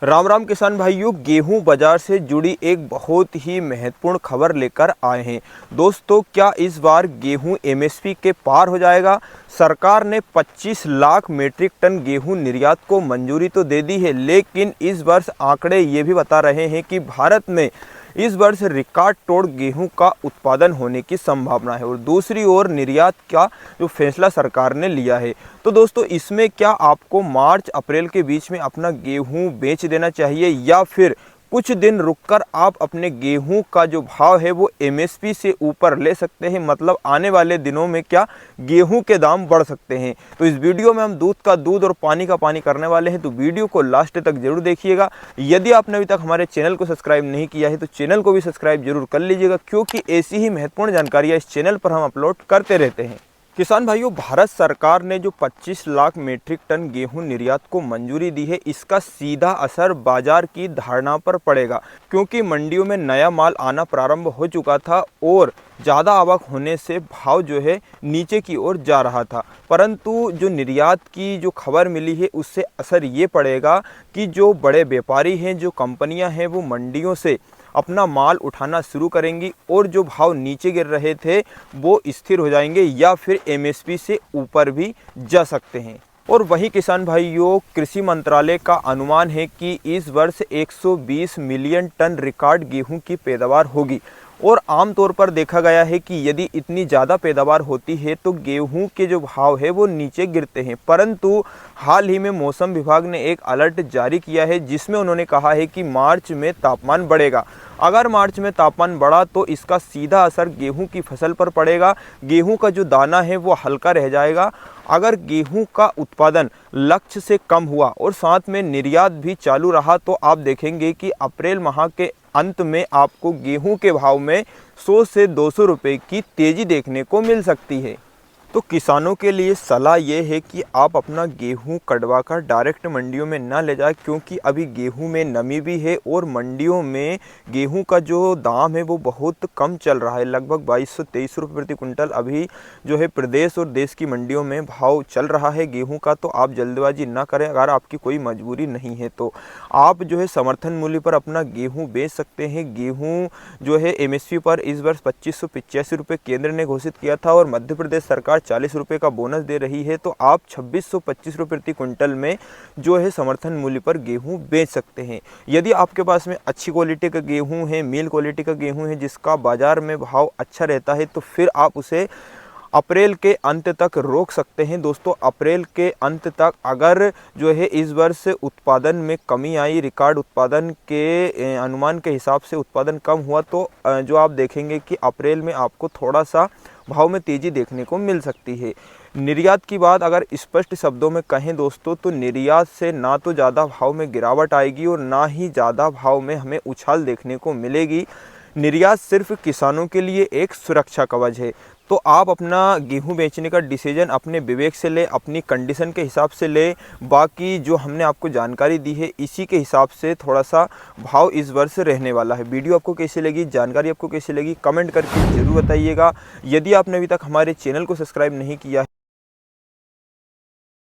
राम राम किसान भाइयों, गेहूं बाजार से जुड़ी एक बहुत ही महत्वपूर्ण खबर लेकर आए हैं। दोस्तों, क्या इस बार गेहूं एमएसपी के पार हो जाएगा? सरकार ने 25 लाख मीट्रिक टन गेहूं निर्यात को मंजूरी तो दे दी है, लेकिन इस वर्ष आंकड़े ये भी बता रहे हैं कि भारत में इस वर्ष रिकॉर्ड तोड़ गेहूं का उत्पादन होने की संभावना है। और दूसरी ओर निर्यात का जो फैसला सरकार ने लिया है, तो दोस्तों इसमें क्या आपको मार्च अप्रैल के बीच में अपना गेहूं बेच देना चाहिए या फिर कुछ दिन रुककर आप अपने गेहूं का जो भाव है वो एमएसपी से ऊपर ले सकते हैं? मतलब आने वाले दिनों में क्या गेहूं के दाम बढ़ सकते हैं? तो इस वीडियो में हम दूध का दूध और पानी का पानी करने वाले हैं, तो वीडियो को लास्ट तक जरूर देखिएगा। यदि आपने अभी तक हमारे चैनल को सब्सक्राइब नहीं किया है तो चैनल को भी सब्सक्राइब जरूर कर लीजिएगा, क्योंकि ऐसी ही महत्वपूर्ण जानकारियाँ इस चैनल पर हम अपलोड करते रहते हैं। किसान भाइयों, भारत सरकार ने जो 25 लाख मीट्रिक टन गेहूं निर्यात को मंजूरी दी है, इसका सीधा असर बाजार की धारणा पर पड़ेगा, क्योंकि मंडियों में नया माल आना प्रारंभ हो चुका था और ज़्यादा आवक होने से भाव जो है नीचे की ओर जा रहा था। परंतु जो निर्यात की जो खबर मिली है, उससे असर ये पड़ेगा कि जो बड़े व्यापारी हैं, जो कंपनियां हैं, वो मंडियों से अपना माल उठाना शुरू करेंगी और जो भाव नीचे गिर रहे थे वो स्थिर हो जाएंगे या फिर एमएसपी से ऊपर भी जा सकते हैं। और वहीं किसान भाइयों, कृषि मंत्रालय का अनुमान है कि इस वर्ष 120 मिलियन टन रिकॉर्ड गेहूं की पैदावार होगी। और आमतौर पर देखा गया है कि यदि इतनी ज़्यादा पैदावार होती है तो गेहूं के जो भाव है वो नीचे गिरते हैं। परंतु हाल ही में मौसम विभाग ने एक अलर्ट जारी किया है, जिसमें उन्होंने कहा है कि मार्च में तापमान बढ़ेगा। अगर मार्च में तापमान बढ़ा तो इसका सीधा असर गेहूं की फसल पर पड़ेगा। गेहूं का जो दाना है वो हल्का रह जाएगा। अगर गेहूं का उत्पादन लक्ष्य से कम हुआ और साथ में निर्यात भी चालू रहा तो आप देखेंगे कि अप्रैल माह के अंत में आपको गेहूं के भाव में 100 से 200 रुपए की तेजी देखने को मिल सकती है। तो किसानों के लिए सलाह ये है कि आप अपना गेहूं कटवा कर डायरेक्ट मंडियों में ना ले जाए, क्योंकि अभी गेहूं में नमी भी है और मंडियों में गेहूं का जो दाम है वो बहुत कम चल रहा है। लगभग 2223 रुपये प्रति कुंटल अभी जो है प्रदेश और देश की मंडियों में भाव चल रहा है गेहूं का। तो आप जल्दबाजी ना करें। अगर आपकी कोई मजबूरी नहीं है तो आप जो है समर्थन मूल्य पर अपना गेहूँ बेच सकते हैं। गेहूँ जो है एमएसपी पर इस वर्ष 2585 रुपये केंद्र ने घोषित किया था और मध्य प्रदेश सरकार 40 रुपये का बोनस दे रही है। तो आप 2625 रुपये प्रति क्विंटल में जो है समर्थन मूल्य पर गेहूं बेच सकते हैं। यदि आपके पास में अच्छी क्वालिटी का गेहूं है, मिल क्वालिटी का गेहूं है, जिसका बाजार में भाव अच्छा रहता है, तो फिर आप उसे अप्रैल के अंत तक रोक सकते हैं। दोस्तों, अप्रैल के अंत तक अगर जो है इस वर्ष उत्पादन में कमी आई, रिकॉर्ड उत्पादन के अनुमान के हिसाब से उत्पादन कम हुआ, तो जो आप देखेंगे कि अप्रैल में आपको थोड़ा सा भाव में तेज़ी देखने को मिल सकती है। निर्यात की बात अगर स्पष्ट शब्दों में कहें दोस्तों, तो निर्यात से ना तो ज़्यादा भाव में गिरावट आएगी और ना ही ज़्यादा भाव में हमें उछाल देखने को मिलेगी। निर्यात सिर्फ किसानों के लिए एक सुरक्षा कवच है। तो आप अपना गेहूं बेचने का डिसीजन अपने विवेक से ले, अपनी कंडीशन के हिसाब से ले। बाकी जो हमने आपको जानकारी दी है इसी के हिसाब से थोड़ा सा भाव इस वर्ष रहने वाला है। वीडियो आपको कैसी लगी, जानकारी आपको कैसी लगी, कमेंट करके ज़रूर बताइएगा। यदि आपने अभी तक हमारे चैनल को सब्सक्राइब नहीं किया है